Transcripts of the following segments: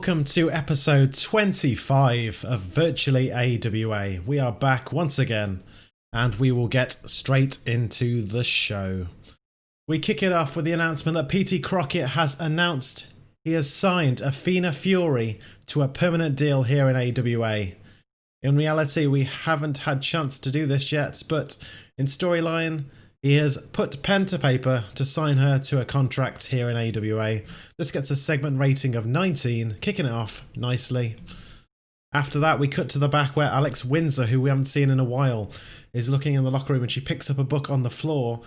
welcome to episode 25 of Virtually AWA. We are back once again, and we will get straight into the show. We kick it off with the announcement that PT Crockett has announced he has signed Athena Fury to a permanent deal here in AWA. In reality, we haven't had chance to do this yet, but in storyline, he has put pen to paper to sign her to a contract here in AWA. This gets a segment rating of 19, kicking it off nicely. After that, we cut to the back where Alex Windsor, who we haven't seen in a while, is looking in the locker room, and she picks up a book on the floor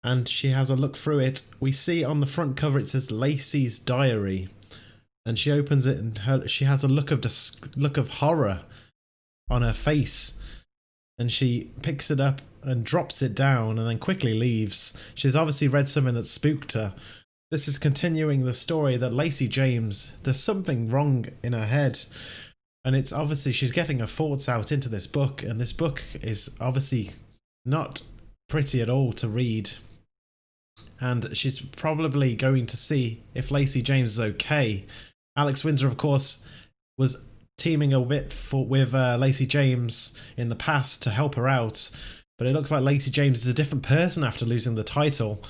and she has a look through it. We see on the front cover it says Lacey's diary, and she opens it and she has a look of horror on her face, and she picks it up and drops it down and then quickly leaves. She's obviously read something that spooked her. This is continuing the story that Lacey James, there's something wrong in her head, and it's obviously she's getting her thoughts out into this book, and this book is obviously not pretty at all to read, and she's probably going to see if Lacey James is okay. Alex Windsor, of course, was teaming a bit with Lacey James in the past to help her out, but it looks like Lacey James is a different person after losing the title,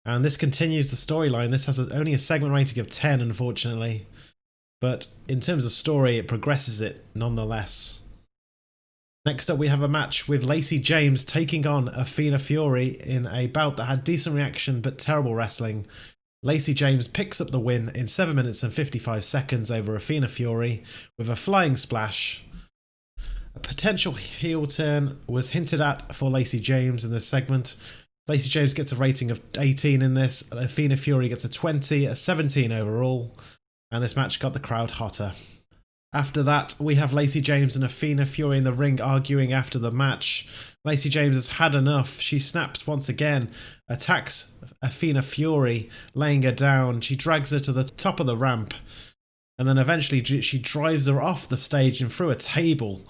and this continues the storyline. This has only a segment rating of 10, unfortunately, but in terms of story, it progresses it nonetheless. Next up, we have a match with Lacey James taking on Athena Fury in a bout that had decent reaction but terrible wrestling. Lacey James picks up the win in 7 minutes and 55 seconds over Athena Fury with a flying splash. A potential heel turn was hinted at for Lacey James in this segment. Lacey James gets a rating of 18 in this. Athena Fury gets a 20, a 17 overall, and this match got the crowd hotter. After that, we have Lacey James and Athena Fury in the ring arguing after the match. Lacey James has had enough. She snaps once again, attacks Athena Fury, laying her down. She drags her to the top of the ramp, and then eventually she drives her off the stage and through a table.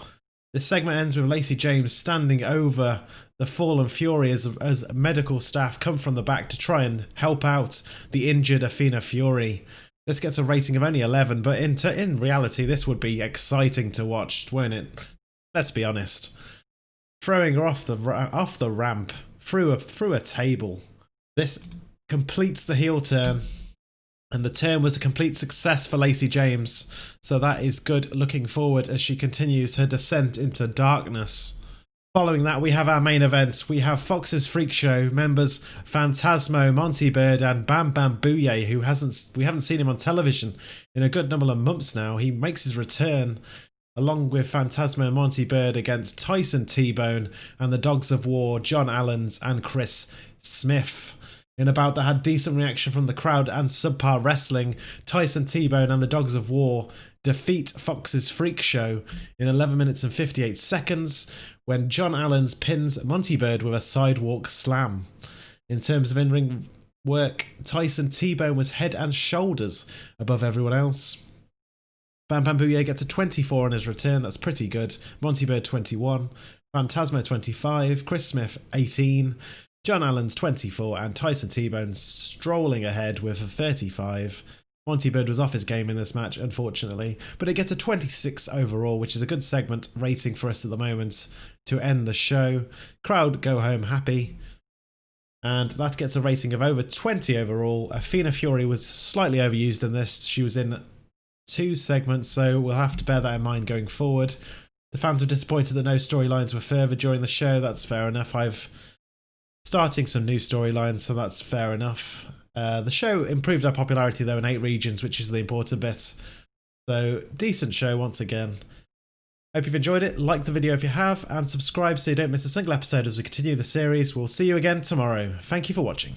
This segment ends with Lacey James standing over the fallen Fury as medical staff come from the back to try and help out the injured Athena Fury. This gets a rating of only 11, but in reality, this would be exciting to watch, won't it? Let's be honest. Throwing her off the ramp through a table. This completes the heel turn, and the turn was a complete success for Lacey James, so that is good looking forward as she continues her descent into darkness. Following that, we have our main event. We have Fox's Freakshow members Phantasmo, Monty Bird, and Bam Bam Booyah, who we haven't seen him on television in a good number of months now. He makes his return along with Phantasmo and Monty Bird against Tyson T-Bone and the Dogs of War, John Allens and Chris Smith. In a bout that had decent reaction from the crowd and subpar wrestling, Tyson T-Bone and the Dogs of War defeat Fox's Freakshow in 11 minutes and 58 seconds when John Allens pins Monty Bird with a sidewalk slam. In terms of in-ring work, Tyson T-Bone was head and shoulders above everyone else. Bam Bam Booyah gets a 24 on his return, that's pretty good. Monty Bird 21, Phantasmo 25, Chris Smith 18, John Allens 24, and Tyson T-Bone strolling ahead with a 35. Monty Bird was off his game in this match, unfortunately, but it gets a 26 overall, which is a good segment rating for us at the moment to end the show. Crowd go home happy, and that gets a rating of over 20 overall. Athena Fury was slightly overused in this. She was in 2 segments, so we'll have to bear that in mind going forward. The fans were disappointed that no storylines were further during the show. That's fair enough. I've starting some new storylines, so that's fair enough. The show improved our popularity though in 8 regions, which is the important bit. So decent show once again. Hope you've enjoyed it. Like the video if you have, and subscribe so you don't miss a single episode as we continue the series. We'll see you again tomorrow. Thank you for watching.